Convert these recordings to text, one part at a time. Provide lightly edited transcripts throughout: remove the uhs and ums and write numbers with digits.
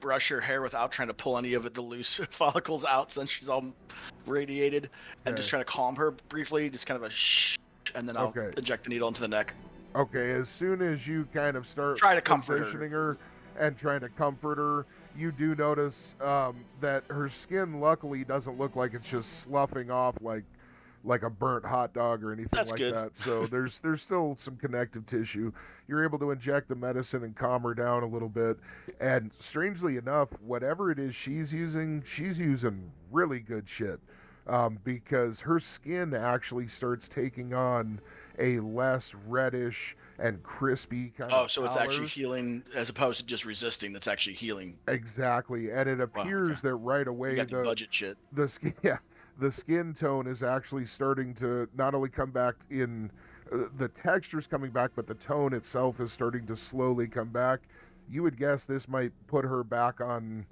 brush her hair without trying to pull any of the loose follicles out since she's all radiated, and just trying to calm her briefly, just kind of a shh, and then I'll inject the needle into the neck. Okay, as soon as you kind of start try to positioning her and trying to comfort her, you do notice that her skin luckily doesn't look like it's just sloughing off like a burnt hot dog or anything like that. So there's still some connective tissue. You're able to inject the medicine and calm her down a little bit. And strangely enough, whatever it is she's using really good shit. Because her skin actually starts taking on a less reddish and crispy kind of so color. It's actually healing as opposed to just resisting. It's actually healing. Exactly. And it appears that right away the budget shit. The skin, the skin tone is actually starting to not only come back in the texture's coming back, but the tone itself is starting to slowly come back. You would guess this might put her back on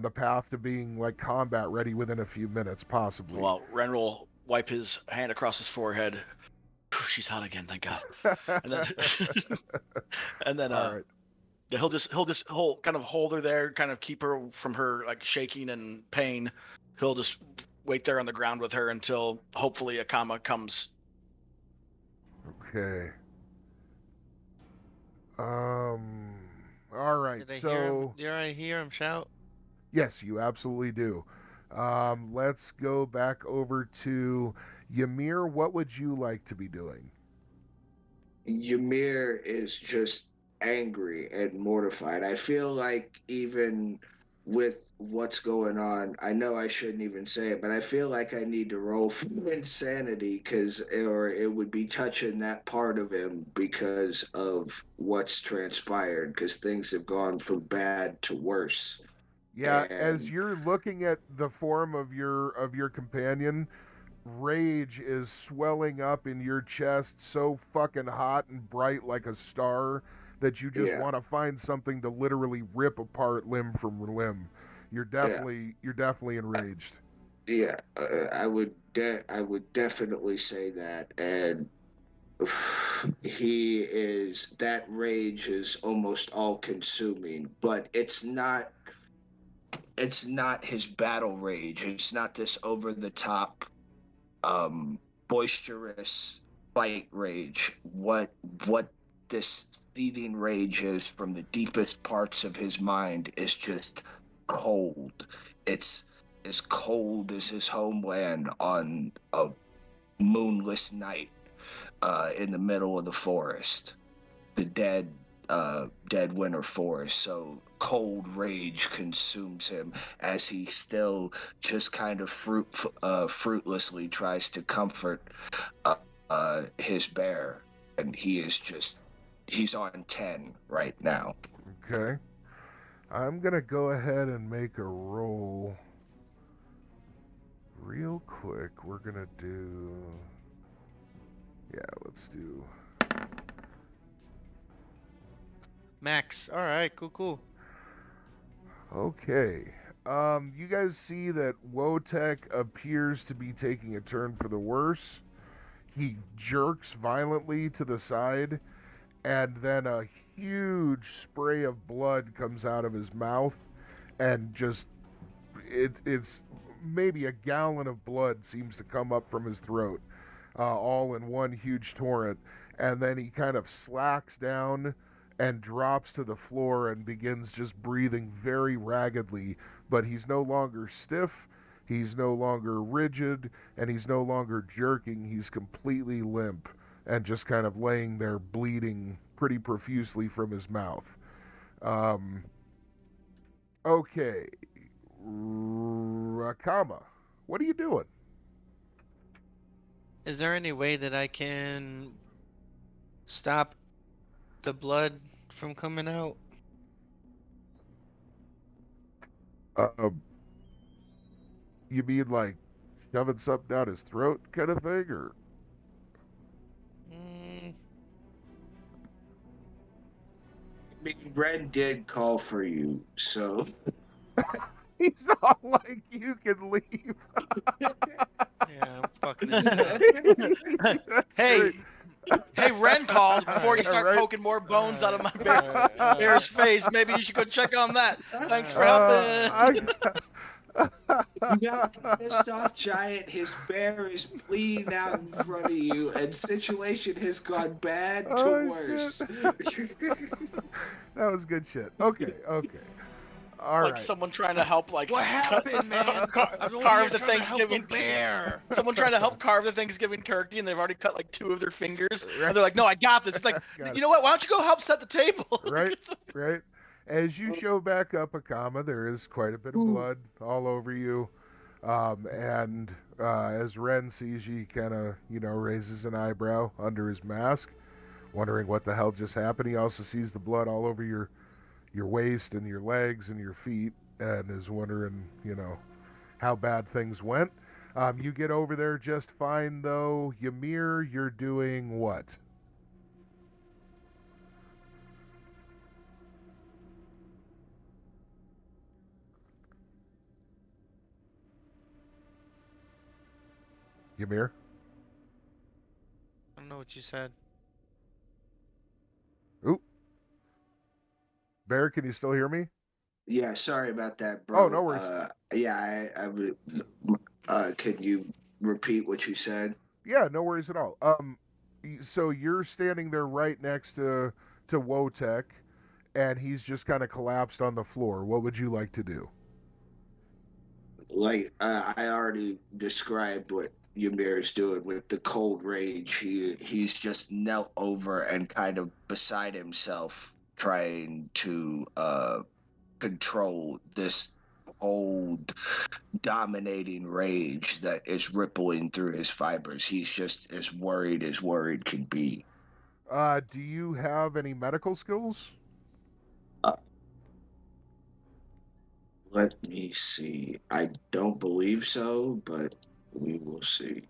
the path to being like combat ready within a few minutes, possibly. Well, Ren will wipe his hand across his forehead. She's hot again, thank God. And then, all right. He'll just kind of hold her there, kind of keep her from her like shaking and pain. He'll just wait there on the ground with her until hopefully Akama comes. Okay. All right. So do I hear him shout? Yes, you absolutely do. Let's go back over to Ymir. What would you like to be doing? Ymir is just angry and mortified. I feel like even with what's going on, I know I shouldn't even say it, but I feel like I need to roll for insanity or it would be touching that part of him because of what's transpired, because things have gone from bad to worse. Yeah, as you're looking at the form of your companion, rage is swelling up in your chest so fucking hot and bright like a star that you just want to find something to literally rip apart limb from limb. You're definitely enraged. Yeah, I would definitely say that, and that rage is almost all consuming, but it's not his battle rage. It's not this over the top boisterous fight rage. What this seething rage is from the deepest parts of his mind is just cold. It's as cold as his homeland on a moonless night in the middle of the forest, the dead winter forest. So cold rage consumes him as he still just kind of fruitlessly tries to comfort his bear, and he's on 10 right now. Okay, I'm gonna go ahead and make a roll real quick. We're gonna do, let's do Max. All right, cool. Okay. You guys see that Wotek appears to be taking a turn for the worse. He jerks violently to the side, and then a huge spray of blood comes out of his mouth, and just it's maybe a gallon of blood seems to come up from his throat, all in one huge torrent, and then he kind of slacks down and drops to the floor and begins just breathing very raggedly, but he's no longer stiff, he's no longer rigid, and he's no longer jerking. He's completely limp and just kind of laying there bleeding pretty profusely from his mouth. Okay. Rakama, what are you doing? Is there any way that I can stop the blood from coming out? You mean like shoving something down his throat kind of thing, or? I mean, Ren did call for you, so... He's all like, you can leave. Yeah, I'm fucking That's hey, great. Hey, Ren called before you Yeah, start right? poking more bones out of my Alright. bear's face. Maybe you should go check on that. Thanks for Uh, helping. You got a pissed off giant. His bear is bleeding out in front of you, and situation has gone bad to Oh, worse. That was good shit. Okay. All Like right. someone trying to help, like What happened, man? I'm only carve here the trying to help Thanksgiving the bear. Someone trying to help carve the Thanksgiving turkey, and they've already cut like 2 of their fingers, Right. and they're like, "No, I got this." It's like, Got you know what? Why don't you go help set the table? Right. Right. As you show back up a comma, there is quite a bit of blood all over you. And as Ren sees you, he kind of, raises an eyebrow under his mask, wondering what the hell just happened. He also sees the blood all over your waist and your legs and your feet, and is wondering, how bad things went. You get over there just fine, though. Ymir, you're doing what? Ymir? I don't know what you said. Oop. Bear, can you still hear me? Yeah, sorry about that, bro. Oh, no worries. Yeah, I would. Can you repeat what you said? Yeah, no worries at all. So you're standing there right next to Wotek, and he's just kind of collapsed on the floor. What would you like to do? Like I already described what Ymir is doing with the cold rage. He's just knelt over and kind of beside himself, trying to control this old dominating rage that is rippling through his fibers. He's just as worried can be. Do you have any medical skills? Let me see. I don't believe so, but we will see.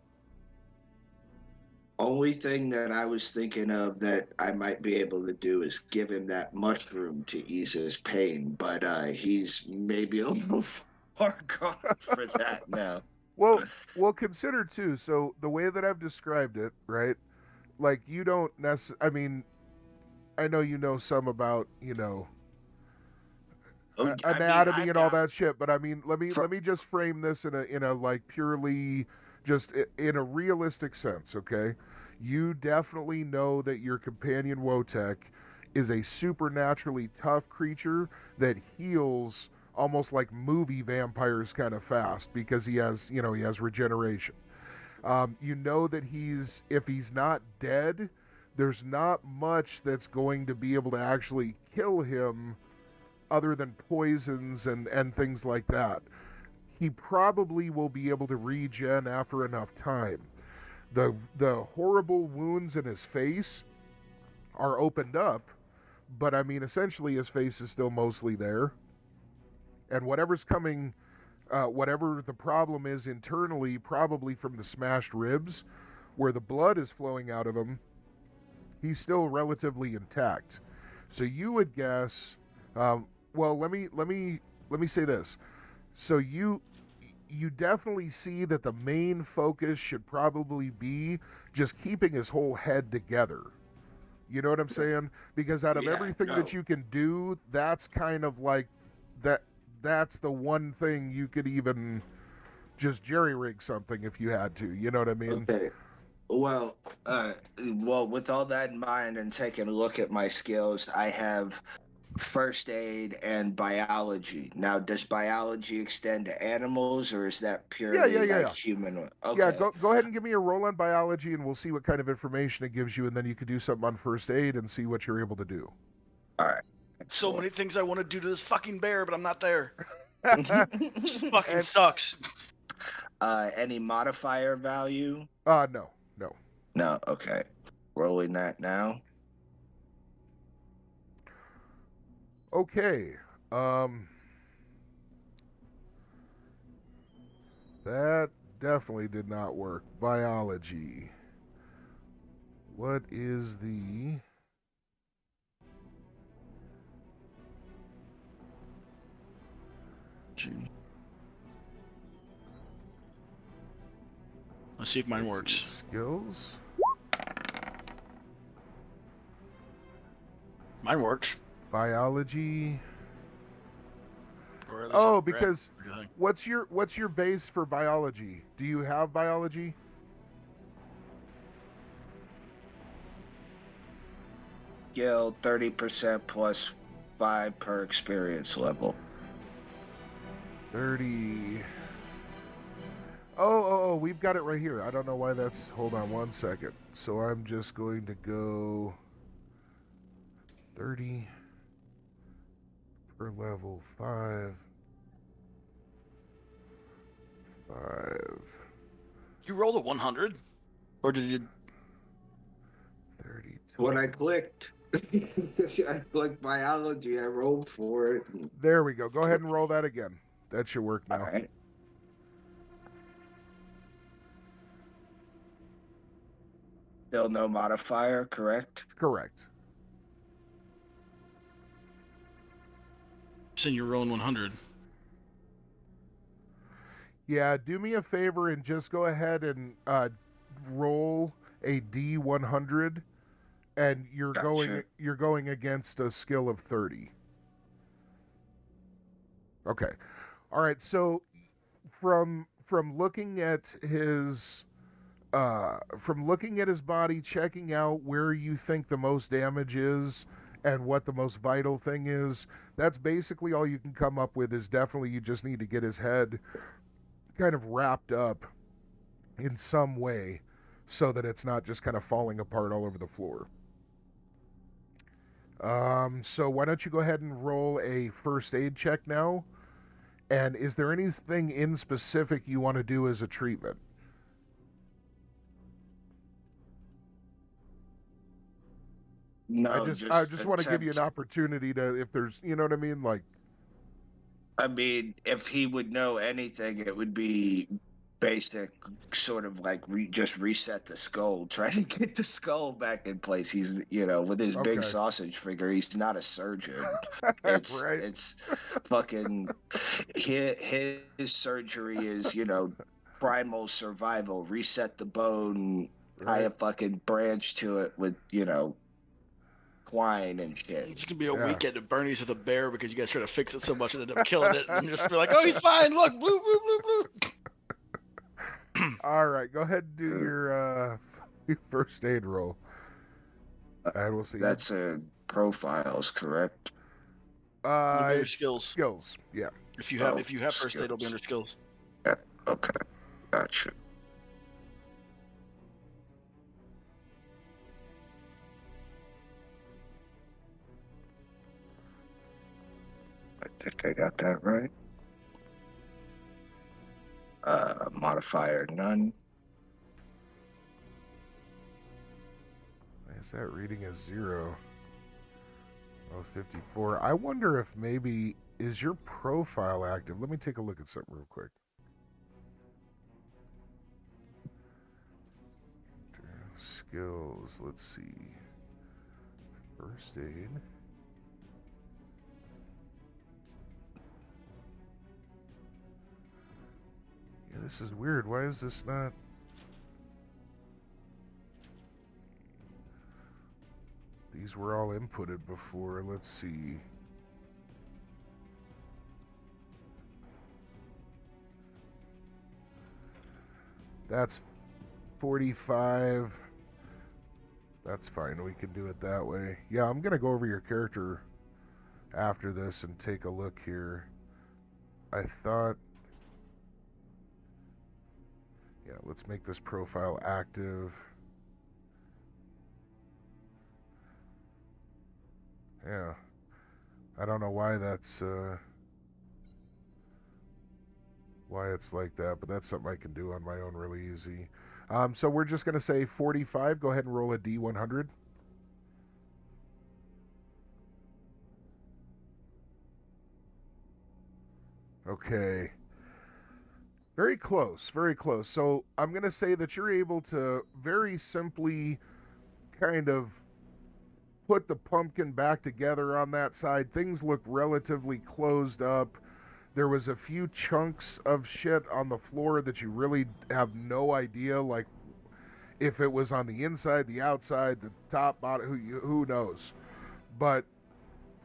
Only thing that I was thinking of that I might be able to do is give him that mushroom to ease his pain, but he's maybe a little far gone for that now. Well, consider too. So the way that I've described it, right? Like you don't necessarily. I mean, I know you know some about anatomy and all that shit, but I mean, let me just frame this in a like purely just in a realistic sense, okay? You definitely know that your companion Wotek is a supernaturally tough creature that heals almost like movie vampires kind of fast because he has regeneration. You know that if he's not dead, there's not much that's going to be able to actually kill him other than poisons and things like that. He probably will be able to regen after enough time. The horrible wounds in his face are opened up, but I mean essentially his face is still mostly there. And whatever's coming, whatever the problem is internally, probably from the smashed ribs, where the blood is flowing out of him, he's still relatively intact. So you would guess. Well, let me say this. So you definitely see that the main focus should probably be just keeping his whole head together. You know what I'm saying? Because out of everything that you can do, that's kind of like that's the one thing you could even just jerry-rig something if you had to. You know what I mean? Okay. Well, with all that in mind and taking a look at my skills, I have first aid and biology. Now, does biology extend to animals, or is that purely human? Okay. Yeah, go ahead and give me a roll on biology, and we'll see what kind of information it gives you, and then you could do something on first aid and see what you're able to do. All right. So many things I want to do to this fucking bear, but I'm not there. This fucking sucks. Any modifier value? No. No. Okay. Rolling that now. Okay. That definitely did not work. Biology. What is the... Let's see if mine works. Skills. Mine worked. Biology. Or at least Oh, it grabbed because everything. what's your base for biology? Do you have biology? Skill 30% plus 5 per experience level. 30. Oh, we've got it right here. I don't know why that's... Hold on one second. So I'm just going to go 30 per level 5. 5. You rolled a 100? Or did you... 30. When I clicked, I clicked biology, I rolled for it. There we go. Go ahead and roll that again. That should work now. All right. Still no modifier, correct? Correct. Saying you're rolling 100. Yeah, do me a favor and just go ahead and roll a D100, and you're Gotcha. going against a skill of 30. Okay. All right. So from looking at his body, checking out where you think the most damage is and what the most vital thing is, that's basically all you can come up with. Is definitely you just need to get his head kind of wrapped up in some way so that it's not just kind of falling apart all over the floor. So why don't you go ahead and roll a first aid check now? And is there anything in specific you want to do as a treatment? No, I just want to give you an opportunity to, if there's, you know what I mean? Like, I mean, if he would know anything, it would be basic, sort of like just reset the skull, try to get the skull back in place. He's, with his big Okay. sausage figure, he's not a surgeon. It's right. it's fucking his surgery is, primal survival. Reset the bone, tie a Right. fucking branch to it with, twine and shit. It's gonna be a Yeah. weekend at Bernie's with a bear because you guys try to fix it so much and end up killing it, and just be like, "Oh, he's fine. Look, blue, blue, blue, blue." All right, go ahead and do your first aid roll. And we'll see. That's profiles, correct? It'll be under It's skills. Skills, yeah. If you have first aid, it'll be under skills. Okay, gotcha. I think I got that right. Modifier none. Why is that reading as 0? Oh, 54. I wonder if maybe, is your profile active? Let me take a look at something real quick. Skills, let's see. First aid. Yeah, this is weird. Why is this not... These were all inputted before. Let's see. That's 45. That's fine. We can do it that way. Yeah, I'm going to go over your character after this and take a look here. I thought... Yeah, let's make this profile active. Yeah. I don't know why that's why it's like that, but that's something I can do on my own really easy. So we're just going to say 45. Go ahead and roll a D100. Okay. Very close, very close. So I'm going to say that you're able to very simply kind of put the pumpkin back together on that side. Things look relatively closed up. There was a few chunks of shit on the floor that you really have no idea, like if it was on the inside, the outside, the top, bottom, who knows. But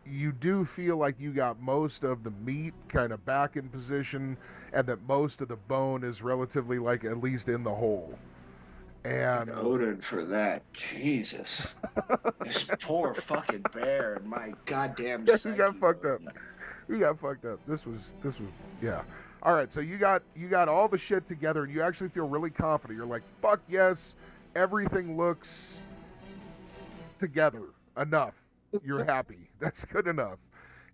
you do feel like you got most of the meat kind of back in position, and that most of the bone is relatively like at least in the hole. And Odin for that. Jesus. This poor fucking bear and my goddamn you psyche. got fucked up. You got fucked up. This was yeah. All right, so you got all the shit together, and you actually feel really confident. You're like, fuck yes, everything looks together enough. You're happy. That's good enough.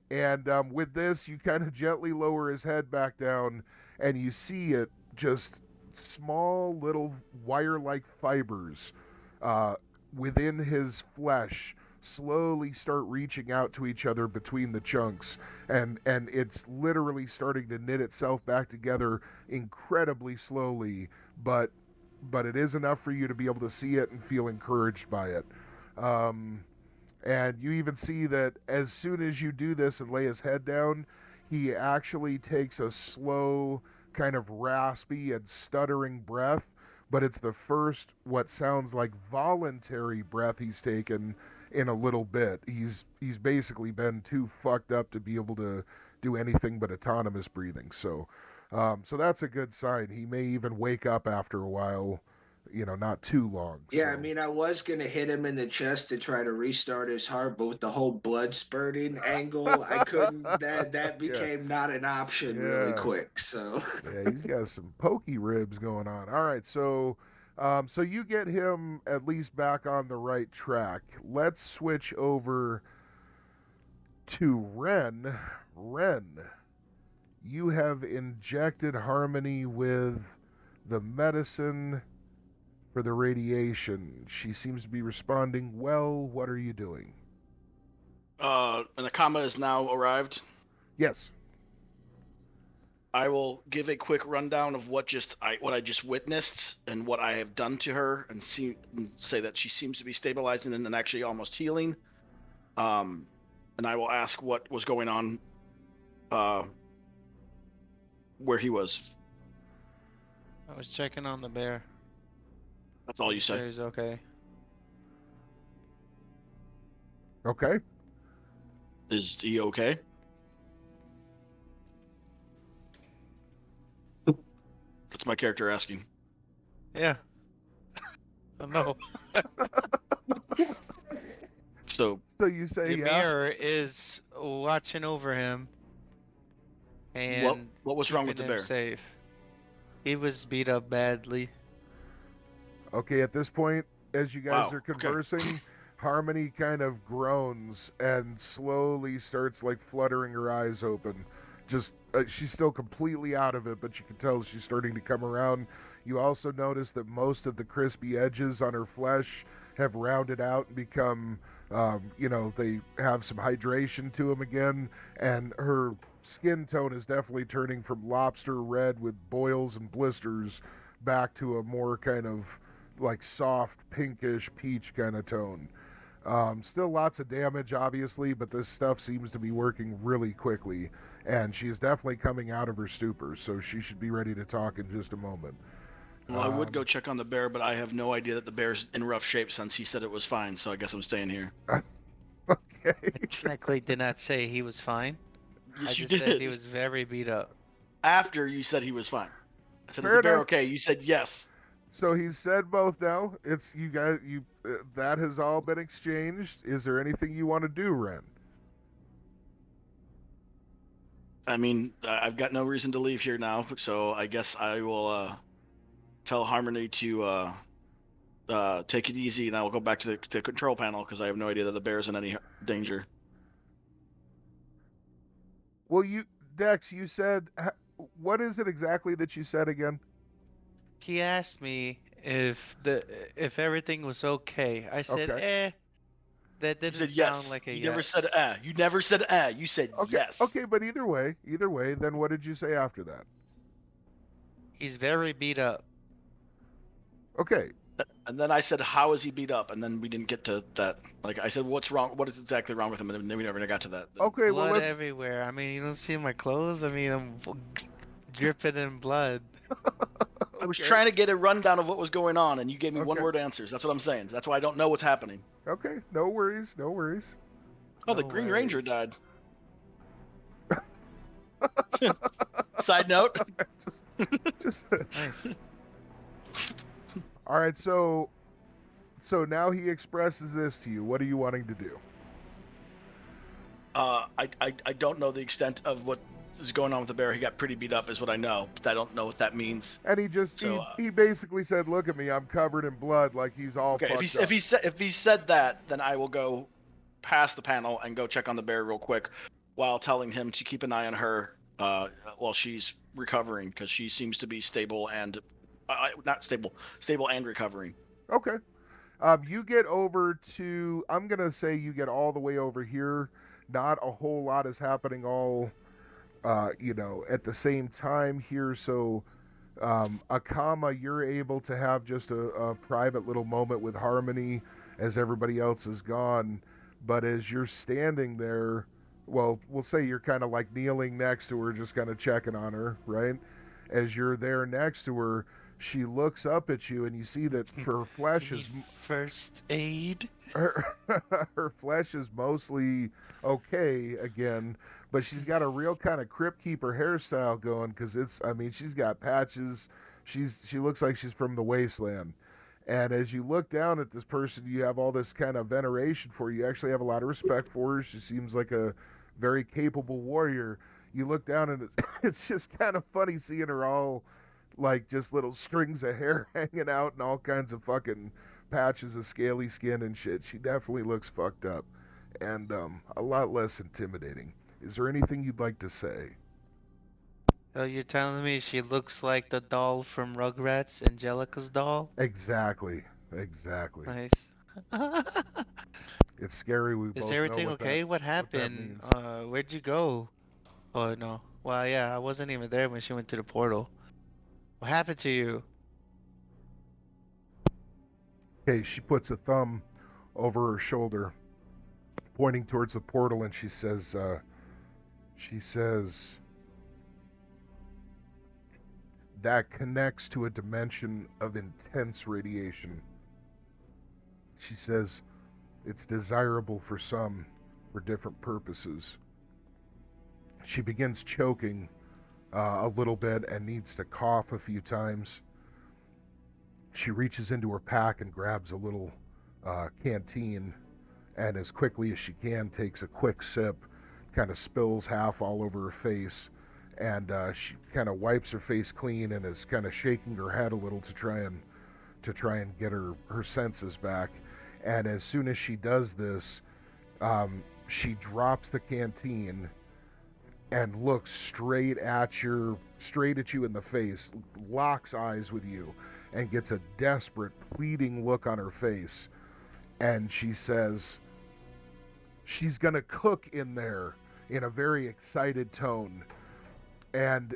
And with this, you kind of gently lower his head back down, and you see it just small little wire-like fibers within his flesh slowly start reaching out to each other between the chunks, and it's literally starting to knit itself back together incredibly slowly, but it is enough for you to be able to see it and feel encouraged by it. And you even see that as soon as you do this and lay his head down, he actually takes a slow, kind of raspy and stuttering breath, but it's the first what sounds like voluntary breath he's taken in a little bit. He's basically been too fucked up to be able to do anything but autonomous breathing. So that's a good sign. He may even wake up after a while, not too long. Yeah, so. I mean, I was going to hit him in the chest to try to restart his heart, but with the whole blood spurting angle, I couldn't. That became not an option really quick. So yeah, he's got some pokey ribs going on. All right, so you get him at least back on the right track. Let's switch over to Ren. Ren, you have injected Harmony with the medicine for the radiation. She seems to be responding well. What are you doing? And the comma has now arrived. Yes. I will give a quick rundown of what I just witnessed and what I have done to her, and say that she seems to be stabilizing and actually almost healing. And I will ask what was going on, where he was. I was checking on the bear. That's all you say. Bear's okay. Okay. Is he okay? That's my character asking. Yeah. Oh, no. So you say The mirror is watching over him. And what was wrong with the keeping him bear? safe. He was beat up badly. Okay, at this point, as you guys Wow, are okay. conversing, Harmony kind of groans and slowly starts like fluttering her eyes open. Just she's still completely out of it, but you can tell she's starting to come around. You also notice that most of the crispy edges on her flesh have rounded out and become, they have some hydration to them again, and her skin tone is definitely turning from lobster red with boils and blisters back to a more kind of like soft pinkish peach kind of tone. Still lots of damage, obviously, but this stuff seems to be working really quickly, and she is definitely coming out of her stupor, so she should be ready to talk in just a moment. Well, I would go check on the bear, but I have no idea that the bear's in rough shape since he said it was fine, so I guess I'm staying here. Okay. I technically did not say he was fine. Yes, I you just said did. he was very beat up. After you said he was fine. I said, Fair is the bear enough. okay? You said yes. So he's said both now. It's you guys. That has all been exchanged. Is there anything you want to do, Ren? I mean, I've got no reason to leave here now, so I guess I will tell Harmony to take it easy, and I will go back to the control panel because I have no idea that the bear's in any danger. Well, Dex, you said, what is it exactly that you said again? He asked me if everything was okay. I said, Okay. That You didn't said sound yes. like a You yes. never said You never said You said Okay. yes. Okay, but either way, then what did you say after that? He's very beat up. Okay. And then I said, how is he beat up? And then we didn't get to that. Like I said, what's wrong? What is exactly wrong with him? And then we never got to that. Okay. Blood Well, let's. everywhere. I mean, you don't see my clothes? I mean, I'm dripping in blood. I was trying to get a rundown of what was going on, and you gave me Okay. one-word answers. That's what I'm saying. That's why I don't know what's happening. Okay. No worries. No worries. Oh, the No Green Ranger worries. died. Side note. just Nice. all right. So now he expresses this to you. What are you wanting to do? I don't know the extent of what is going on with the bear. He got pretty beat up, is what I know, but I don't know what that means. And he just So, he basically said, "Look at me, I'm covered in blood," like he's all okay, fucked up. if he said that, then I will go past the panel and go check on the bear real quick, while telling him to keep an eye on her while she's recovering, because she seems to be stable and not stable and recovering. Okay. You get over to, I'm going to say you get all the way over here. Not a whole lot is happening all, at the same time here. So, Akama, you're able to have just a private little moment with Harmony as everybody else is gone. But as you're standing there, well, we'll say you're kind of like kneeling next to her, just kind of checking on her, right? As you're there next to her, she looks up at you, and you see that her flesh is first aid. her flesh is mostly okay again, but she's got a real kind of Crypt Keeper hairstyle going, because she's got patches. She looks like she's from the wasteland. And as you look down at this person, you have all this kind of veneration for her. You actually have a lot of respect for her. She seems like a very capable warrior. You look down, and it's just kind of funny seeing her all like just little strings of hair hanging out and all kinds of fucking patches of scaly skin and shit. She definitely looks fucked up, and a lot less intimidating. Is there anything you'd like to say? Oh, you're telling me she looks like the doll from Rugrats, Angelica's doll? Exactly. Nice. It's scary. We both Is know everything what okay? that, What what that happened? means. Where'd you go? Oh, no. Well, yeah, I wasn't even there when she went to the portal. What happened to you? Okay, she puts a thumb over her shoulder, pointing towards the portal, and she says, that connects to a dimension of intense radiation. She says, it's desirable for some, for different purposes. She begins choking a little bit and needs to cough a few times. She reaches into her pack and grabs a little canteen, and as quickly as she can takes a quick sip, kind of spills half all over her face, and she kind of wipes her face clean and is kind of shaking her head a little to try and get her senses back. And as soon as she does this, she drops the canteen and looks straight at you in the face, locks eyes with you, and gets a desperate, pleading look on her face. And she says she's gonna cook in there in a very excited tone. And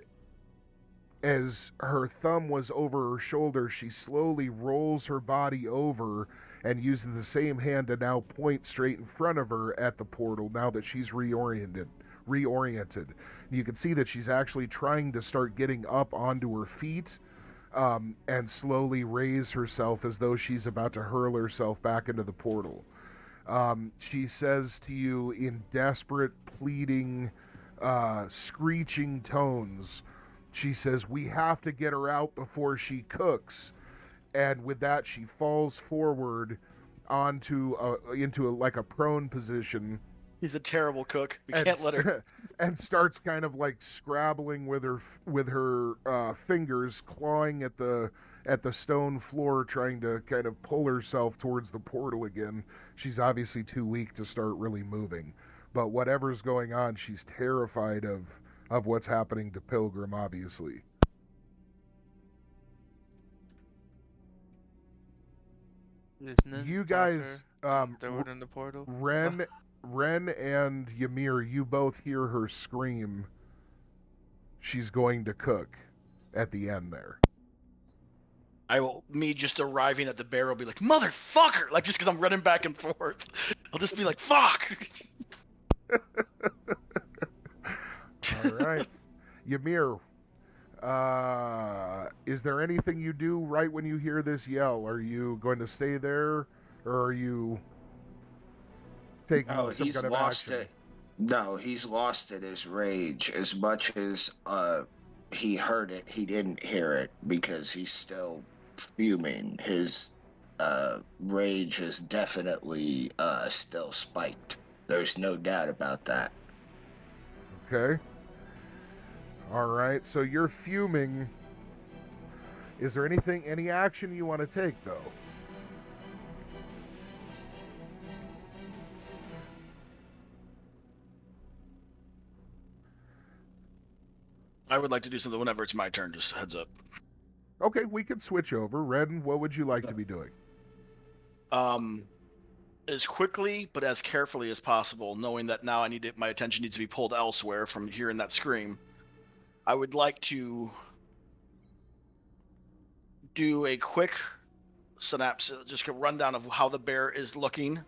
as her thumb was over her shoulder, she slowly rolls her body over and uses the same hand to now point straight in front of her at the portal now that she's reoriented. You can see that she's actually trying to start getting up onto her feet and slowly raise herself as though she's about to hurl herself back into the portal. She says to you in desperate, pleading, screeching tones, she says, "We have to get her out before she cooks." And with that, she falls forward into a prone position. He's a terrible cook. We can't let her. And starts kind of like scrabbling with her fingers, clawing at the stone floor, trying to kind of pull herself towards the portal again. She's obviously too weak to start really moving. But whatever's going on, she's terrified of what's happening to Pilgrim, obviously. You guys, throw it in the portal. Ren and Ymir, you both hear her scream. She's going to cook at the end there. Me just arriving at the bear will be like, motherfucker! Like, just because I'm running back and forth. I'll just be like, fuck! All right. Ymir, is there anything you do right when you hear this yell? Are you going to stay there, or are you taking No, some he's kind of lost action. it. No, he's lost it his rage. As much as he heard it, he didn't hear it because he's still fuming. His rage is definitely still spiked. There's no doubt about that. Okay. All right. So you're fuming. Is there any action you want to take, though? I would like to do something whenever it's my turn, just heads up. Okay, we can switch over. Ren, what would you like to be doing? As quickly but as carefully as possible, knowing that now my attention needs to be pulled elsewhere from hearing that scream. I would like to do a quick synapse, just a rundown of how the bear is looking.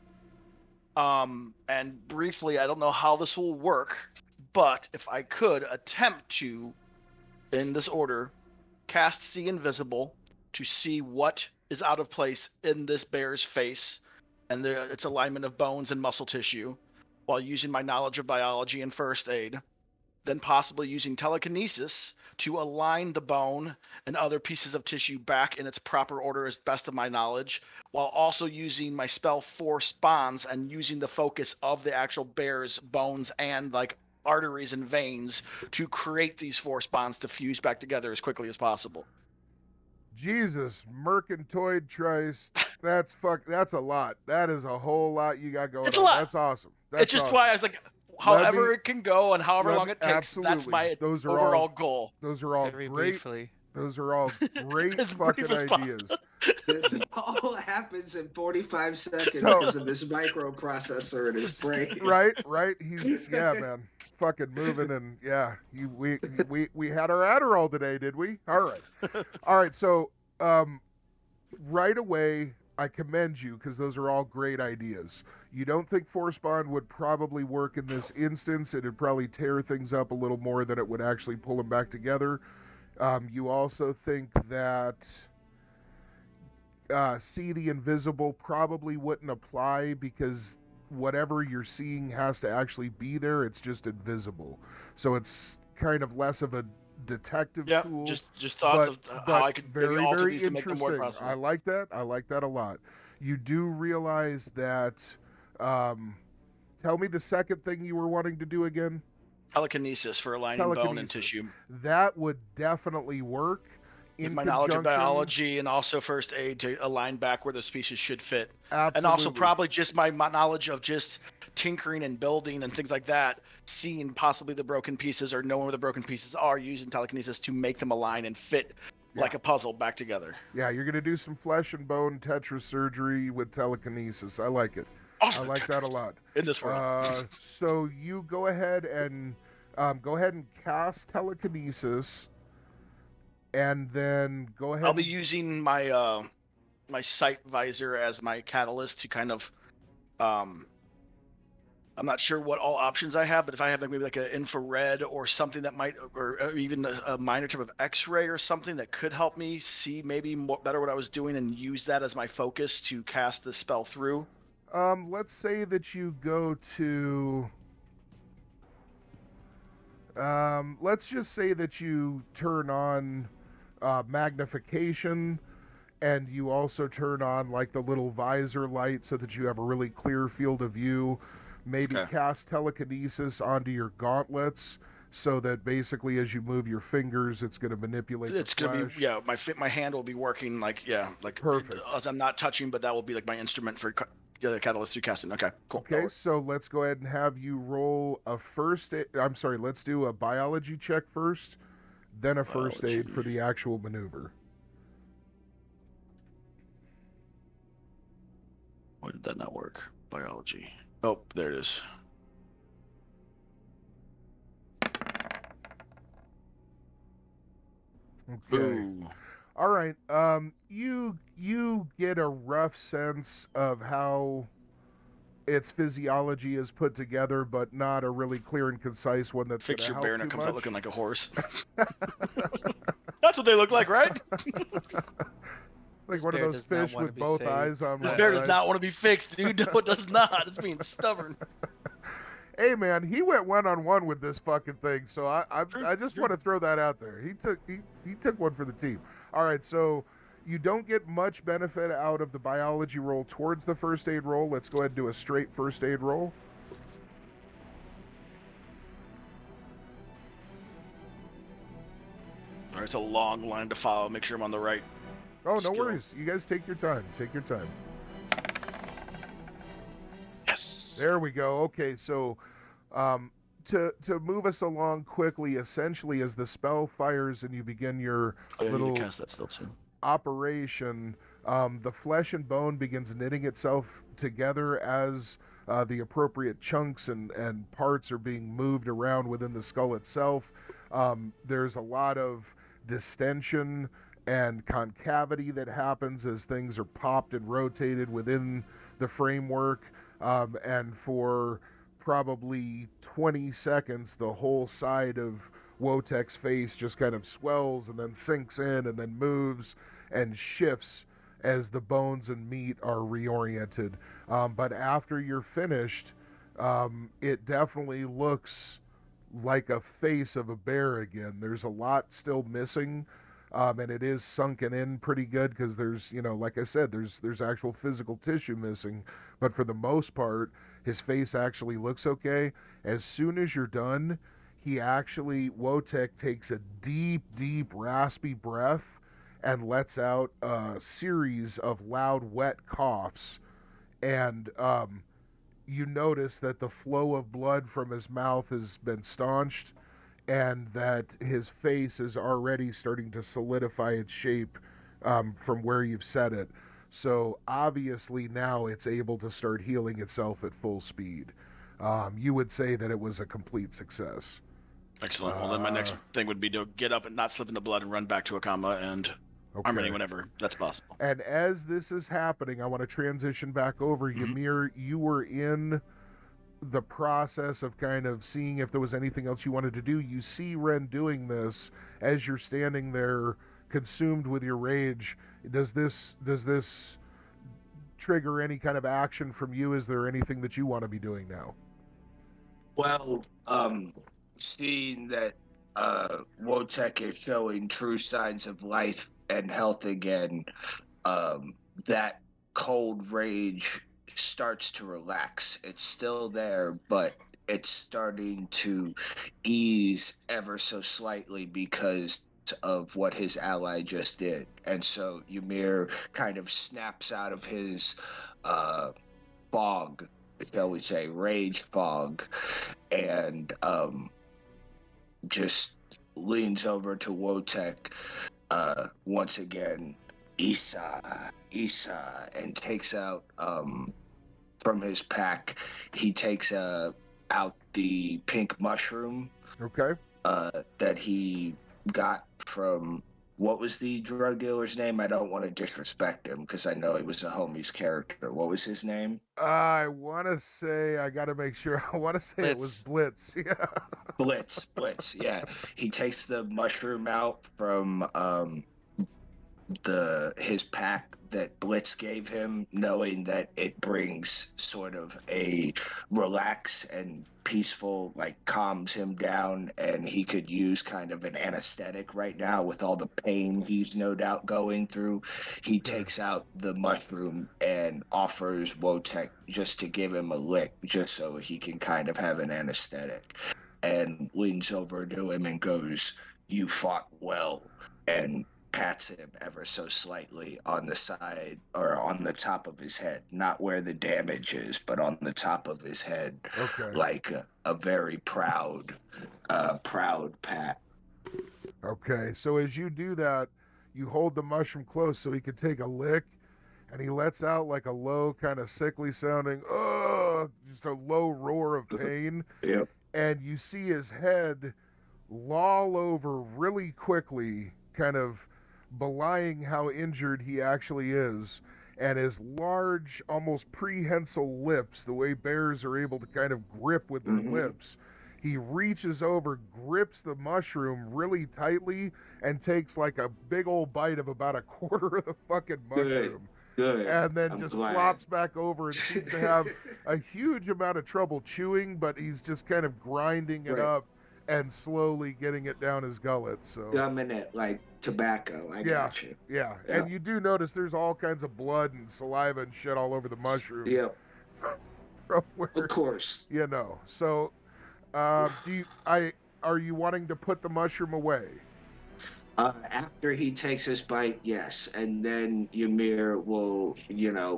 And briefly, I don't know how this will work, but if I could attempt to, in this order, cast See Invisible to see what is out of place in this bear's face and its alignment of bones and muscle tissue, while using my knowledge of biology and first aid, then possibly using telekinesis to align the bone and other pieces of tissue back in its proper order as best of my knowledge, while also using my spell Force Bonds and using the focus of the actual bear's bones and like arteries and veins to create these force bonds to fuse back together as quickly as possible. Jesus, mercantoid trice. That's a lot. That is a whole lot you got going It's on. a lot. That's awesome. That's It's just awesome. why I was like, however it can go and however long it takes, that's my overall goal. Those are all Very great. briefly. Those are all great As fucking brief as ideas. This all happens in 45 seconds So- because of his microprocessor in his brain. Right. Yeah, man. Fucking moving and yeah. We had our Adderall today, did we? All right. So, right away, I commend you because those are all great ideas. You don't think Force Bond would probably work in this instance? It'd probably tear things up a little more than it would actually pull them back together. You also think that See the Invisible probably wouldn't apply because whatever you're seeing has to actually be there. It's just invisible. So it's kind of less of a detective tool. Just thoughts of how I could maybe alter these to make them more interesting. possible. I like that a lot. You do realize that tell me the second thing you were wanting to do again. Telekinesis for aligning bone and tissue. That would definitely work. With In my knowledge of conjunction- biology and also first aid to align back where the species should fit. Absolutely. And also probably just my knowledge of just tinkering and building and things like that, seeing possibly the broken pieces or knowing where the broken pieces are, using telekinesis to make them align and fit like a puzzle back together. Yeah, you're going to do some flesh and bone Tetris surgery with telekinesis. I like it. Awesome. I like that a lot. In this world. So you go ahead and cast telekinesis, and then go ahead. I'll be using my my sight visor as my catalyst to kind of I'm not sure what all options I have, but if I have like maybe like an infrared or something that might, or even a minor type of X-ray or something that could help me see maybe better what I was doing and use that as my focus to cast the spell through. Let's say that you go to. Let's just say that you turn on magnification, and you also turn on like the little visor light so that you have a really clear field of view. Maybe cast telekinesis onto your gauntlets so that basically as you move your fingers, it's going to manipulate It's the going flesh. to be, my hand will be working like Perfect. As I'm not touching, but that will be like my instrument for the catalyst through casting. Okay, cool. Okay, so let's go ahead and have you roll a first aid. I'm sorry, let's do a biology check first, then a first aid for the actual maneuver. Why did that not work? Biology. Oh, there it is. Okay. Ooh. All right. You get a rough sense of how its physiology is put together, but not a really clear and concise one that's going to Fix your help bear and too it comes much. out looking like a horse. That's what they look like, right? like This one of bear those does not fish wanna with be both saved. eyes on This one bear does side. not want to be fixed, dude. No, it does not. It's being stubborn. Hey man, he went 1-on-1 with this fucking thing, so I just want to throw that out there. He took one for the team. All right, so you don't get much benefit out of the biology roll towards the first aid roll. Let's go ahead and do a straight first aid roll. All right, it's a long line to follow. Make sure I'm on the right. Oh, no Skill. worries. You guys take your time. Take your time. Yes. There we go. Okay, so to move us along quickly, essentially, as the spell fires and you begin your Oh, yeah, I need little to cast that still too. operation, the flesh and bone begins knitting itself together as the appropriate chunks and parts are being moved around within the skull itself. There's a lot of distension and concavity that happens as things are popped and rotated within the framework. And for probably 20 seconds, the whole side of Wotek's face just kind of swells and then sinks in and then moves and shifts as the bones and meat are reoriented. But after you're finished, it definitely looks like a face of a bear again. There's a lot still missing, and it is sunken in pretty good because there's, like I said, there's actual physical tissue missing. But for the most part, his face actually looks okay. As soon as you're done, Wotek takes a deep, raspy breath and lets out a series of loud, wet coughs. And you notice that the flow of blood from his mouth has been staunched and that his face is already starting to solidify its shape from where you've set it. So obviously now it's able to start healing itself at full speed. You would say that it was a complete success. Excellent. Well, then my next thing would be to get up and not slip in the blood and run back to Akama, and I'm ready whenever that's possible. And as this is happening, I want to transition back over. Ymir, you were in the process of kind of seeing if there was anything else you wanted to do. You see Ren doing this as you're standing there consumed with your rage. Does this trigger any kind of action from you? Is there anything that you want to be doing now? Well, seeing that Wotek is showing true signs of life and health again, that cold rage starts to relax. It's still there, but it's starting to ease ever so slightly because of what his ally just did. And so Ymir kind of snaps out of his fog, shall we say, rage fog, and just leans over to Wotek once again, Isa, and takes out from his pack, he takes out the pink mushroom. Okay. That he got from, what was the drug dealer's name? I don't want to disrespect him because I know he was a homie's character. What was his name? I want to say, I got to make sure. I want to say it was Blitz. Yeah. Blitz. Yeah. He takes the mushroom out from his pack that Blitz gave him, knowing that it brings sort of a relax and peaceful, like calms him down, and he could use kind of an anesthetic right now with all the pain he's no doubt going through. He takes out the mushroom and offers Wotek just to give him a lick, just so he can kind of have an anesthetic, and leans over to him and goes, "You fought well," and pats him ever so slightly on the side or on the top of his head, not where the damage is, but on the top of his head. Okay. Like a very proud pat. Okay, so as you do that, you hold the mushroom close so he can take a lick, and he lets out like a low, kind of sickly sounding, just a low roar of pain. Yep. And you see his head loll over really quickly, kind of belying how injured he actually is, and his large, almost prehensile lips, the way bears are able to kind of grip with their lips, He reaches over, grips the mushroom really tightly, and takes like a big old bite of about a quarter of the fucking mushroom. Good. And then I'm just glad. flops back over and seems to have a huge amount of trouble chewing, but he's just kind of grinding it Right. up and slowly getting it down his gullet. So Gumming it like tobacco. I got you. yeah. Yeah. And you do notice there's all kinds of blood and saliva and shit all over the mushroom. Yep. From where, Of course. you know. So are you wanting to put the mushroom away? After he takes his bite, yes. And then Ymir will,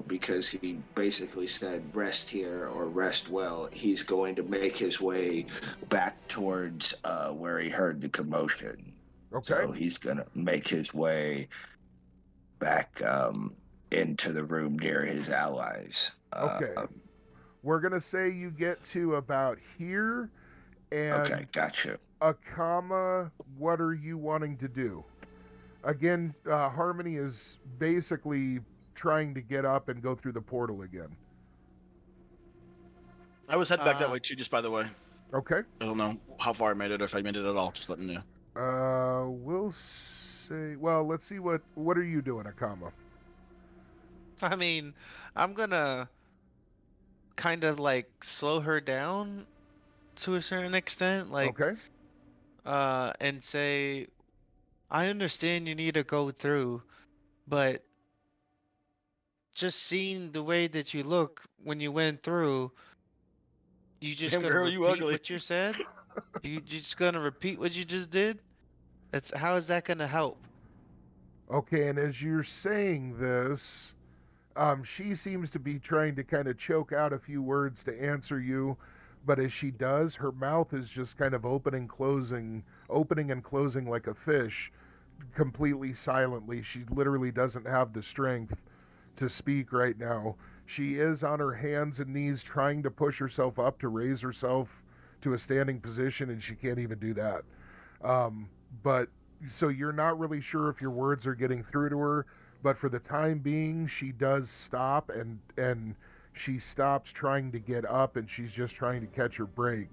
because he basically said rest here or rest well, he's going to make his way back towards where he heard the commotion. Okay. So he's going to make his way back into the room near his allies. Okay. We're going to say you get to about here. And okay, gotcha. Akama, what are you wanting to do? Again, Harmony is basically trying to get up and go through the portal again. I was heading back that way too, just by the way. Okay. I don't know how far I made it, or if I made it at all. Just letting you know. We'll say. Well, let's see what are you doing, Akama? I mean, I'm gonna kind of like slow her down to a certain extent, like, Okay. and say, I understand you need to go through, but just seeing the way that you look when you went through, you just Damn gonna girl, you repeat ugly. what you said? You just gonna repeat what you just did? How is that gonna help? Okay, and as you're saying this, she seems to be trying to kind of choke out a few words to answer you, but as she does, her mouth is just kind of opening and closing like a fish, completely silently. She literally doesn't have the strength to speak right now. She is on her hands and knees trying to push herself up to raise herself to a standing position, and she can't even do that. But so you're not really sure if your words are getting through to her, but for the time being, she does stop, and she stops trying to get up, and she's just trying to catch her break,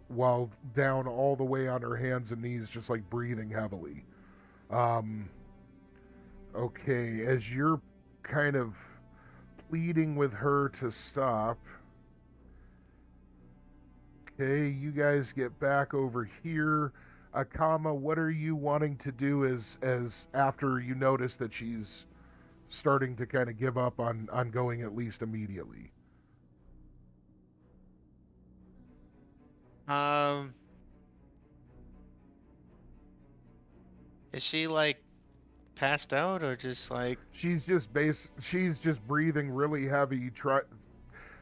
while down all the way on her hands and knees, just like breathing heavily. Okay, as you're kind of pleading with her to stop. Okay, you guys get back over here. Akama, what are you wanting to do as after you notice that she's starting to kind of give up on going at least immediately? Is she like passed out or just like? She's just breathing really heavy.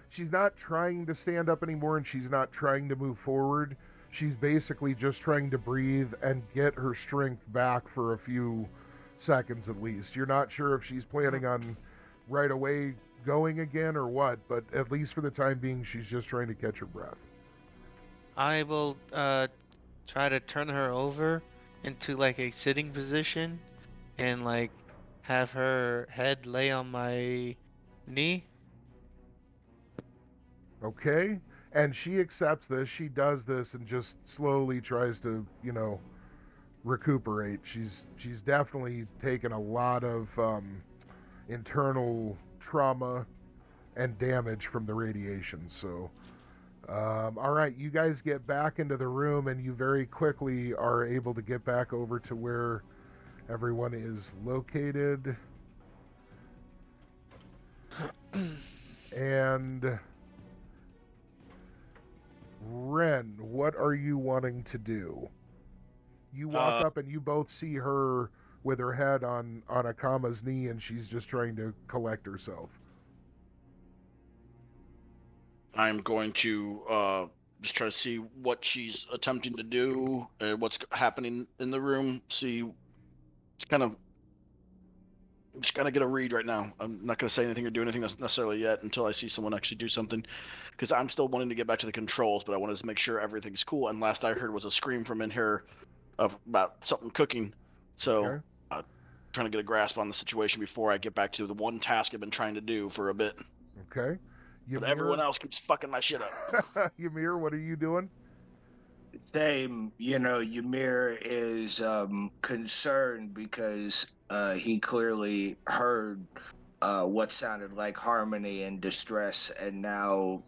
She's not trying to stand up anymore, and she's not trying to move forward. She's basically just trying to breathe and get her strength back for a few seconds at least. You're not sure if she's planning on right away going again or what, but at least for the time being, she's just trying to catch her breath. I will try to turn her over into like a sitting position and like have her head lay on my knee. Okay. And she accepts this. She does this and just slowly tries to, recuperate. She's definitely taken a lot of internal trauma and damage from the radiation. So, all right, you guys get back into the room, and you very quickly are able to get back over to where everyone is located. And Ren, what are you wanting to do? You walk up and you both see her with her head on Akama's knee, and she's just trying to collect herself. I'm going to just try to see what she's attempting to do, what's happening in the room. Just kind of get a read right now. I'm not going to say anything or do anything necessarily yet until I see someone actually do something, because I'm still wanting to get back to the controls, but I wanted to make sure everything's cool. And last I heard was a scream from in here about something cooking. So Okay. Trying to get a grasp on the situation before I get back to the one task I've been trying to do for a bit. Okay. But everyone else keeps fucking my shit up. Ymir, what are you doing? Same, Ymir is concerned because he clearly heard what sounded like harmony and distress, and now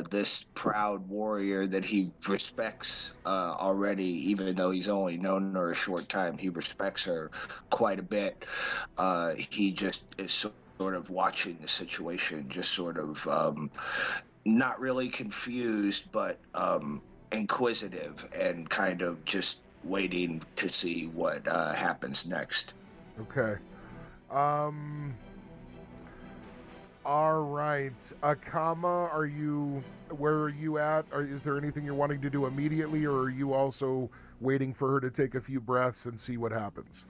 this proud warrior that he respects already, even though he's only known her a short time, he respects her quite a bit. He just is sort of watching the situation, just sort of not really confused, but inquisitive and kind of just waiting to see what happens next. Okay. All right. Akama, where are you at? Is there anything you're wanting to do immediately, or are you also waiting for her to take a few breaths and see what happens?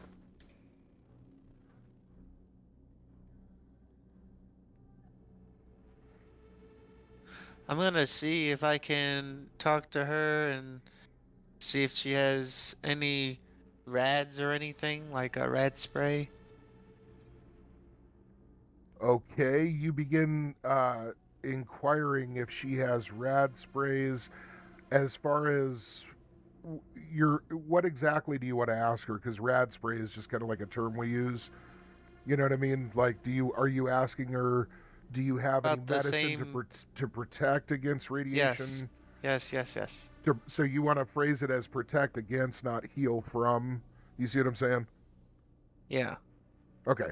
I'm gonna see if I can talk to her and see if she has any rads or anything, like a rad spray. Okay, you begin inquiring if she has rad sprays. As far as what exactly do you want to ask her? Because rad spray is just kind of like a term we use. You know what I mean? Like, are you asking her, do you have any About the medicine same. to protect against radiation? Yes. So you want to phrase it as protect against, not heal from. You see what I'm saying? Yeah. Okay.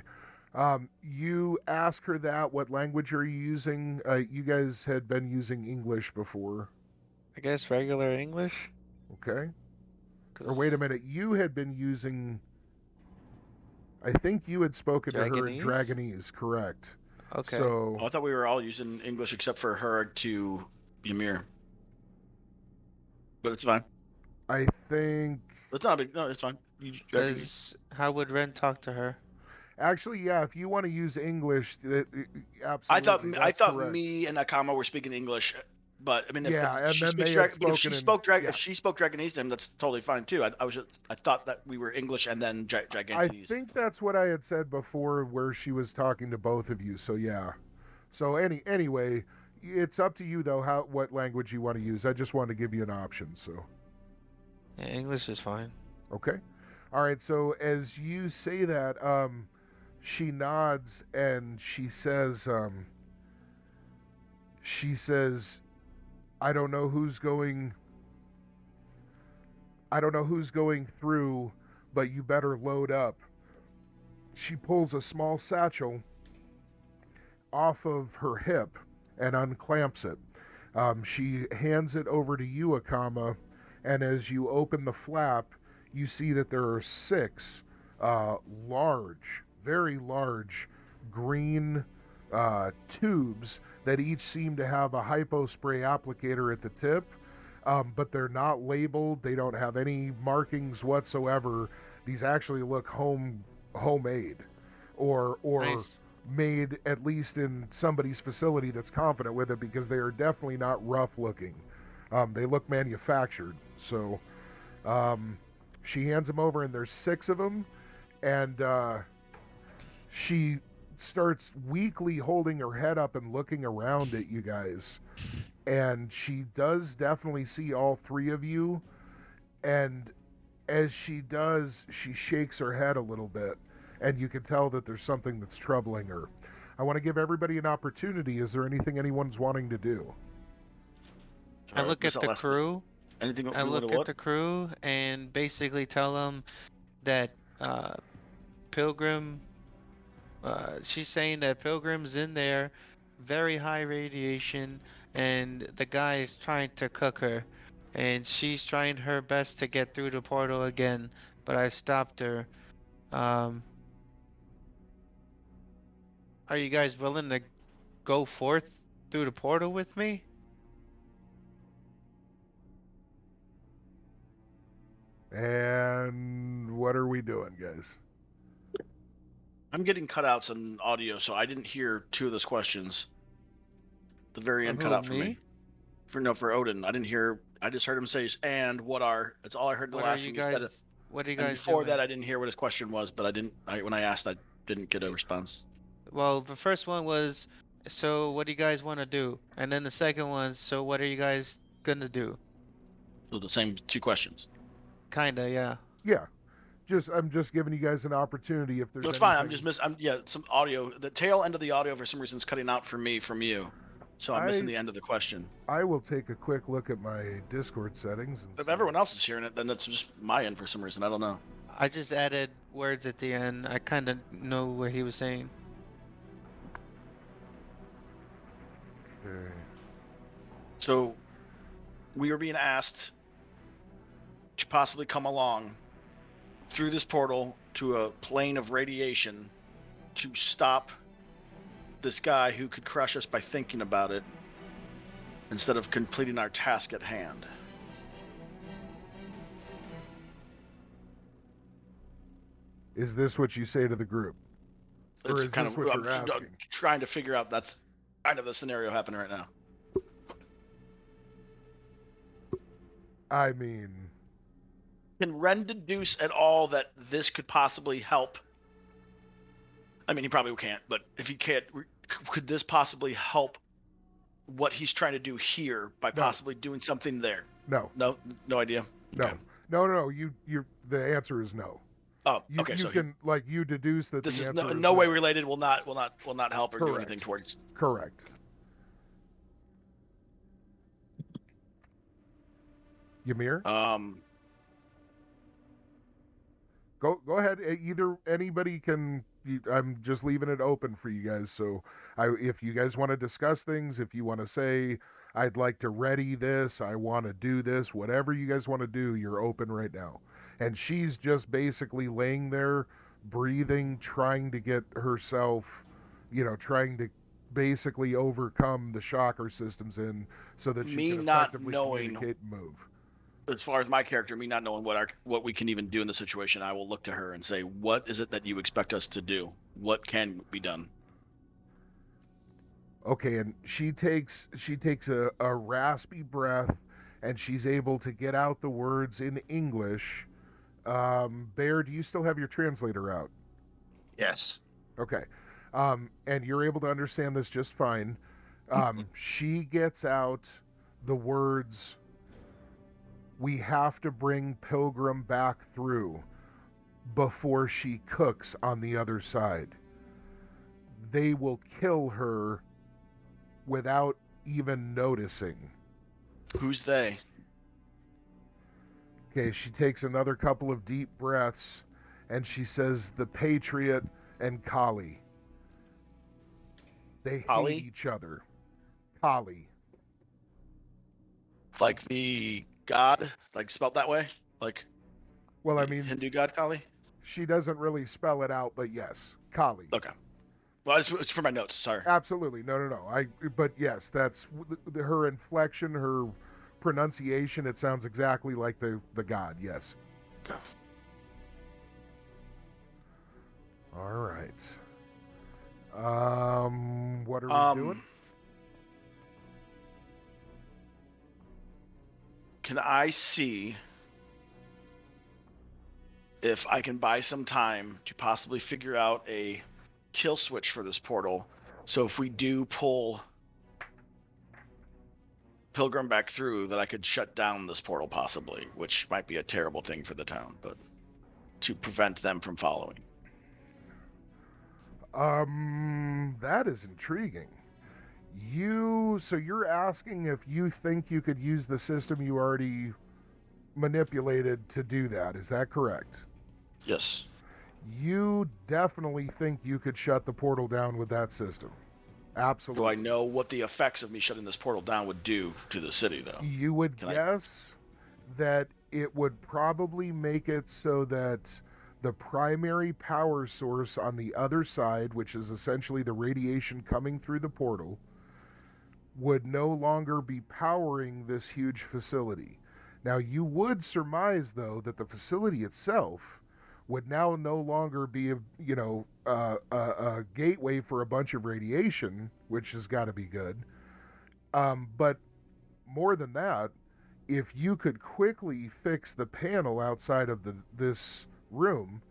You ask her that. What language are you using? You guys had been using English before. I guess regular English. Okay. Or wait a minute. You had been using. I think you had spoken to her in Dragonese, correct? Okay. So I thought we were all using English except for her to Ymir. But it's fine. I think. It's not a big. No, it's fine. Because how would Ren talk to her? Actually, yeah. If you want to use English, absolutely. I thought correct. me and Akama were speaking English, but I mean, Yeah, if she and then speaks they had if she spoken in- spoke yeah. if she spoke Dragonese to him, that's totally fine too. I thought that we were English and then I Dragonese. think that's what I had said before, where she was talking to both of you. So yeah. So anyway, it's up to you though. What language you want to use? I just wanted to give you an option. So. Yeah, English is fine. Okay. All right. So as you say that, she nods and she says, I don't know who's going through, but you better load up. She pulls a small satchel off of her hip and unclamps it. She hands it over to you, Akama, and as you open the flap, you see that there are 6 large, very large green tubes that each seem to have a hypo spray applicator at the tip, but they're not labeled. They don't have any markings whatsoever. These actually look homemade or Nice. made at least in somebody's facility that's competent with it, because they are definitely not rough looking. They look manufactured. So she hands them over, and there's 6 of them, and she starts weakly holding her head up and looking around at you guys, and she does definitely see all 3 of you, and as she does, she shakes her head a little bit, and you can tell that there's something that's troubling her. I want to give everybody an opportunity. Is there anything anyone's wanting to do? I look at the crew. Anything? I look at the crew and basically tell them that Pilgrim. She's saying that Pilgrim's in there, very high radiation, and the guy is trying to cook her, and she's trying her best to get through the portal again, but I stopped her. Are you guys willing to go forth through the portal with me? And what are we doing, guys? I'm getting cutouts on audio, so I didn't hear 2 of those questions. The very end cut out for me. For Odin, I didn't hear. I just heard him say, "And what are?" That's all I heard. The last thing he said. What are you And guys before doing? that, I didn't hear what his question was, but when I asked, I didn't get a response. Well, the first one was, so what do you guys want to do? And then the second one, so what are you guys gonna do? So the same 2 questions. Kinda, yeah. Yeah. I'm just giving you guys an opportunity if there's No, it's anything. fine. Some audio. The tail end of the audio for some reason is cutting out for me from you. So I'm missing the end of the question. I will take a quick look at my Discord settings. And If everyone else is hearing it, then that's just my end for some reason. I don't know. I just added words at the end. I kind of know what he was saying. Okay. So we were being asked to possibly come along through this portal to a plane of radiation to stop this guy who could crush us by thinking about it instead of completing our task at hand. Is this what you say to the group? Or It's is kind this of what I'm you're asking? trying to figure out. That's kind of the scenario happening right now. I mean, Can Ren deduce at all that this could possibly help? I mean, he probably can't, but if he can't, could this possibly help what he's trying to do here by possibly doing something there? no. No idea. No. Okay. No. The answer is no. Oh, You, okay. you So can you deduce that this the is answer no is no way related. Will not help or do Correct. anything towards. Correct. Ymir? Go ahead. Either anybody can. I'm just leaving it open for you guys. So, if you guys want to discuss things, if you want to say, I'd like to ready this, I want to do this, whatever you guys want to do, you're open right now. And she's just basically laying there, breathing, trying to get herself, trying to basically overcome the shocker systems in so that she Me can not effectively knowing- communicate and move. As far as my character, me not knowing what we can even do in the situation, I will look to her and say, "What is it that you expect us to do? What can be done?" Okay, and she takes a raspy breath, and she's able to get out the words in English. Bear, do you still have your translator out? Yes. Okay, and you're able to understand this just fine. She gets out the words, "We have to bring Pilgrim back through before she cooks on the other side. They will kill her without even noticing." Who's they? Okay, she takes another couple of deep breaths and she says, "The Patriot and Kali. They Kali? hate each other." Kali. Like the god, like spelled that way, like Well, I the mean, Hindu god Kali. she doesn't really spell it out, but yes, Kali. Okay. Well, it's for my notes. Sorry. Absolutely. No. But yes, that's her inflection, her pronunciation. It sounds exactly like the god. Yes. Okay. All right. What are we doing? Can I see if I can buy some time to possibly figure out a kill switch for this portal? So if we do pull Pilgrim back through, that I could shut down this portal possibly, which might be a terrible thing for the town, but to prevent them from following. That is intriguing. So you're asking if you think you could use the system you already manipulated to do that. Is that correct? Yes. You definitely think you could shut the portal down with that system. Absolutely. Do I know what the effects of me shutting this portal down would do to the city, though? You would guess that it would probably make it so that the primary power source on the other side, which is essentially the radiation coming through the portal, would no longer be powering this huge facility. Now, you would surmise, though, that the facility itself would now no longer be a gateway for a bunch of radiation, which has got to be good. But more than that, if you could quickly fix the panel outside of this room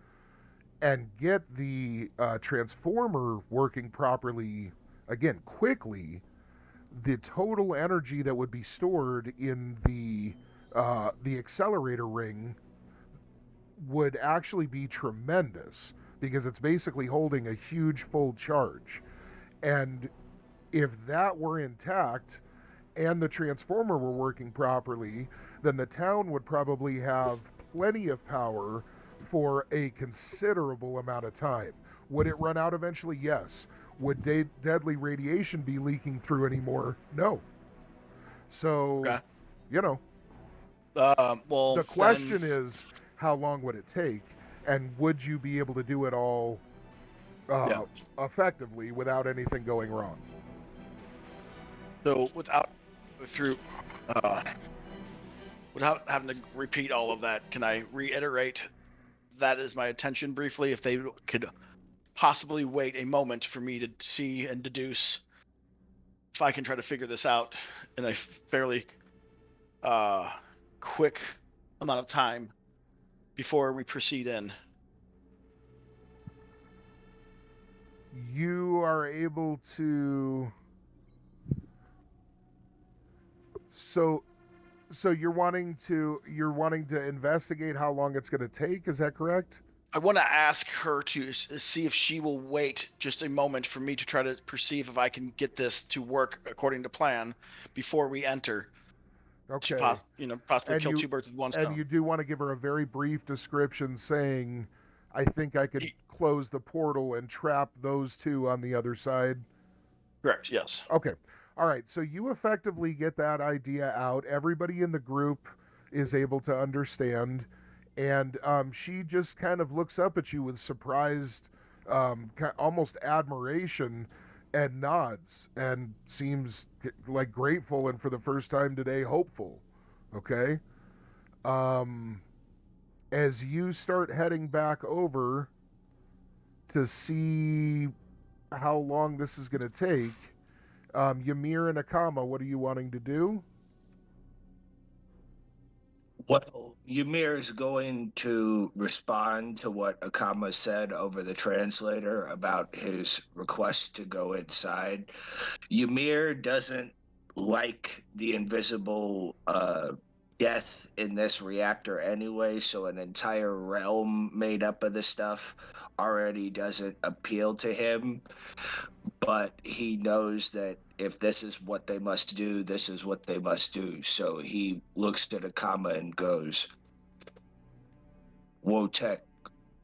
and get the transformer working properly, again, quickly, the total energy that would be stored in the the accelerator ring would actually be tremendous because it's basically holding a huge full charge. And if that were intact and the transformer were working properly, then the town would probably have plenty of power for a considerable amount of time. Would it run out eventually? Yes. Would deadly radiation be leaking through anymore? No. So, Okay. you know, Well, the question is, how long would it take? And would you be able to do it all effectively without anything going wrong? So without having to repeat all of that, can I reiterate that is my intention briefly? If they could possibly wait a moment for me to see and deduce if I can try to figure this out in a fairly quick amount of time before we proceed in. You are able to. So you're wanting to investigate how long it's going to take. Is that correct? I want to ask her to see if she will wait just a moment for me to try to perceive if I can get this to work according to plan before we enter. Okay. To possibly And kill you- two birds with one stone. And you do want to give her a very brief description saying, I think I could close the portal and trap those two on the other side. Correct, yes. Okay. All right. So you effectively get that idea out. Everybody in the group is able to understand. And she just kind of looks up at you with surprised, almost admiration, and nods and seems like grateful and for the first time today hopeful. Okay. As you start heading back over to see how long this is going to take, Ymir and Akama, what are you wanting to do? Well, Ymir is going to respond to what Akama said over the translator about his request to go inside. Ymir doesn't like the invisible death in this reactor anyway, so an entire realm made up of this stuff already doesn't appeal to him. But he knows that if this is what they must do, this is what they must do. So he looks at Akama and goes, Wotek.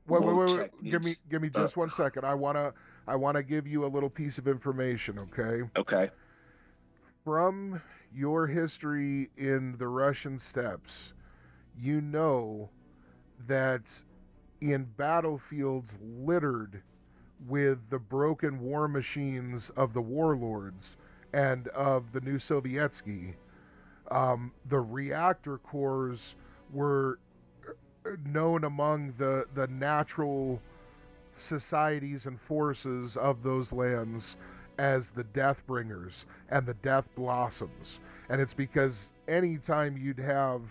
Wait. Give me just 1 second. I wanna give you a little piece of information, okay? Okay. From your history in the Russian steppes, you know that in battlefields littered with the broken war machines of the warlords and of the new Sovietsky, the reactor cores were known among the natural societies and forces of those lands as the Death Bringers and the Death Blossoms. And it's because anytime you'd have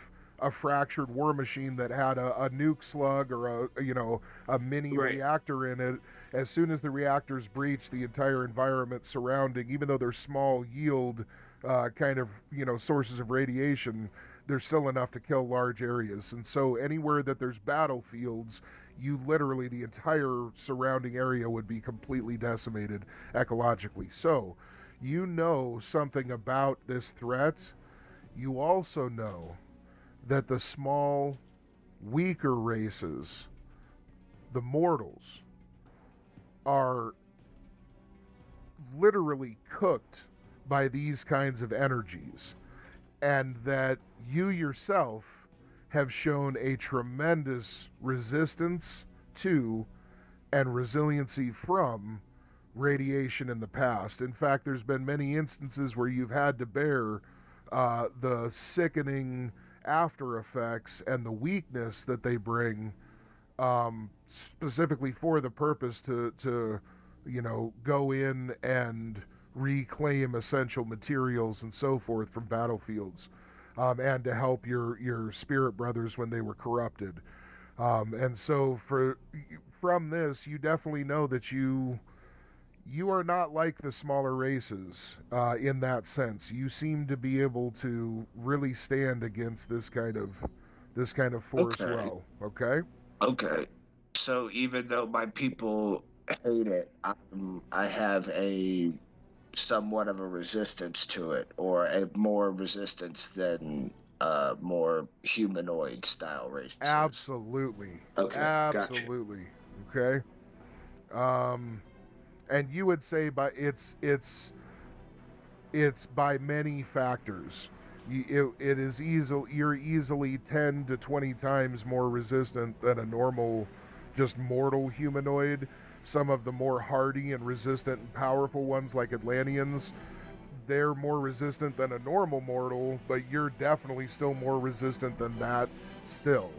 a fractured war machine that had a nuke slug or a mini reactor in it, as soon as the reactors breach, the entire environment surrounding, even though they're small yield sources of radiation, they're still enough to kill large areas. And so anywhere that there's battlefields, you literally, the entire surrounding area would be completely decimated ecologically. So you know something about this threat. You also know that the small, weaker races, the mortals, are literally cooked by these kinds of energies, and that you yourself have shown a tremendous resistance to and resiliency from radiation in the past. In fact, there's been many instances where you've had to bear the sickening after effects and the weakness that they bring, specifically for the purpose to go in and reclaim essential materials and so forth from battlefields, and to help your spirit brothers when they were corrupted. And so from this, you definitely know that you you are not like the smaller races in that sense. You seem to be able to really stand against this kind of force Okay. well. Okay. Okay. So even though my people hate it, I have a somewhat of a resistance to it, or a more resistance than more humanoid style races. Absolutely. Okay, gotcha. Absolutely. Okay. And you would say by it's by many factors. It is you're easily 10 to 20 times more resistant than a normal, just mortal humanoid. Some of the more hardy and resistant and powerful ones, like Atlanteans, they're more resistant than a normal mortal, but you're definitely still more resistant than that still.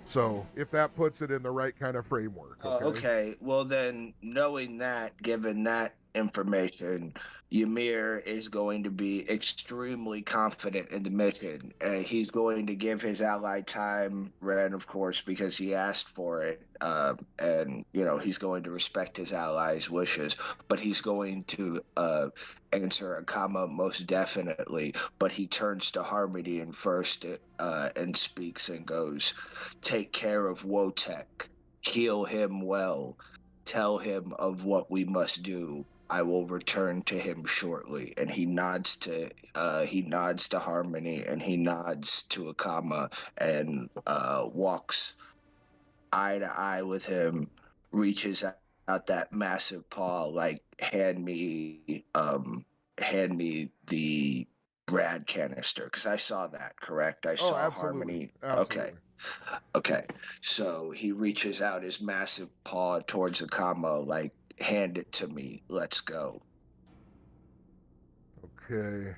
So if that puts it in the right kind of framework, okay? Okay. Well, then, knowing that, given that information, Ymir is going to be extremely confident in the mission. He's going to give his ally time, Ren, of course, because he asked for it. And, he's going to respect his ally's wishes, but he's going to answer a comma most definitely. But he turns to Harmony and first and speaks and goes, "Take care of Wotek. Heal him well. Tell him of what we must do. I will return to him shortly." And he nods to Harmony, and he nods to Akama, and walks eye to eye with him, reaches out that massive paw, like, hand me the Brad canister, because I saw that, correct? I saw absolutely. Harmony. Absolutely. Okay. So he reaches out his massive paw towards Akama, like, hand it to me. Let's go. Okay.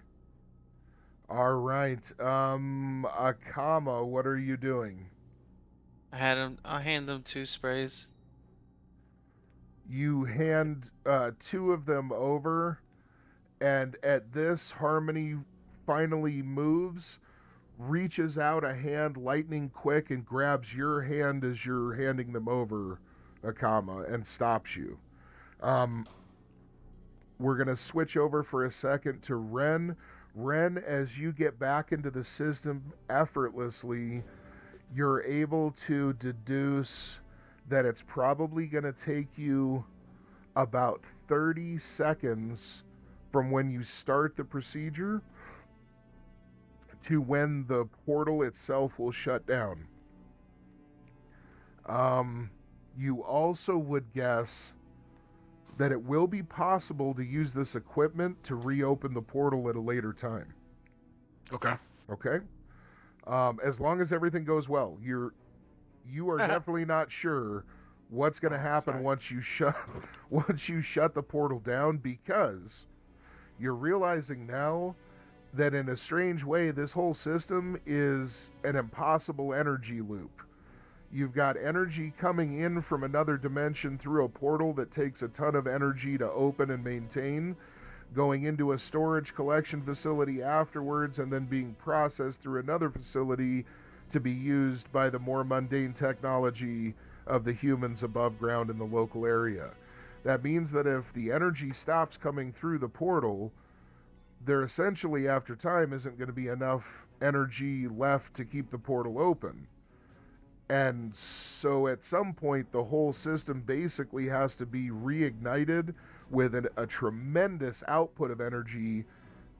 All right. Akama, what are you doing? I'll hand them 2 sprays. You hand 2 of them over, and at this, Harmony finally moves, reaches out a hand lightning quick, and grabs your hand as you're handing them over, Akama, and stops you. We're going to switch over for a second to Ren. Ren, as you get back into the system effortlessly, you're able to deduce that it's probably going to take you about 30 seconds from when you start the procedure to when the portal itself will shut down. You also would guess that it will be possible to use this equipment to reopen the portal at a later time. Okay. Okay? As long as everything goes well. You are definitely not sure what's going to happen once you shut the portal down, because you're realizing now that in a strange way this whole system is an impossible energy loop. You've got energy coming in from another dimension through a portal that takes a ton of energy to open and maintain, going into a storage collection facility afterwards, and then being processed through another facility to be used by the more mundane technology of the humans above ground in the local area. That means that if the energy stops coming through the portal, there essentially after time isn't going to be enough energy left to keep the portal open. And so at some point, the whole system basically has to be reignited with a tremendous output of energy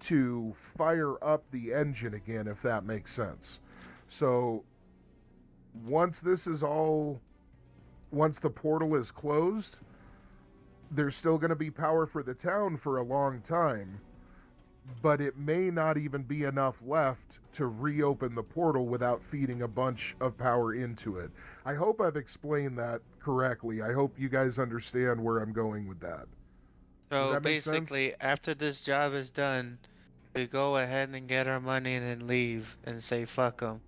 to fire up the engine again, if that makes sense. So once the portal is closed, there's still going to be power for the town for a long time, but it may not even be enough left to reopen the portal without feeding a bunch of power into it. I hope I've explained that correctly. I hope you guys understand where I'm going with that. Does So that make sense? basically, after this job is done, we go ahead and get our money and then leave and say fuck them.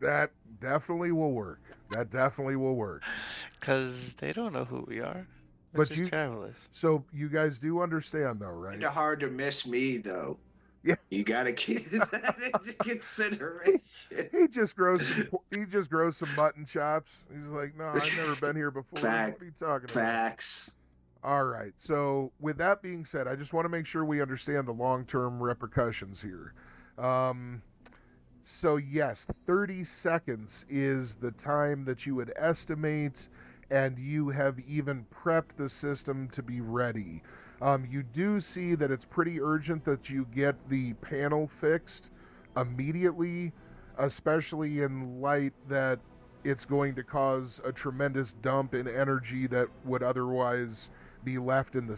That definitely will work. Because they don't know who we are. We're But just travelers. So you guys do understand though, right? Kinda hard to miss me, though. Yeah. You gotta keep that into consideration. He just grows some mutton chops. He's like, no, I've never been here before. Fact. What are you talking about? Facts. All right. So, with that being said, I just want to make sure we understand the long-term repercussions here. So, yes, 30 seconds is the time that you would estimate, and you have even prepped the system to be ready. You do see that it's pretty urgent that you get the panel fixed immediately, especially in light that it's going to cause a tremendous dump in energy that would otherwise be left in the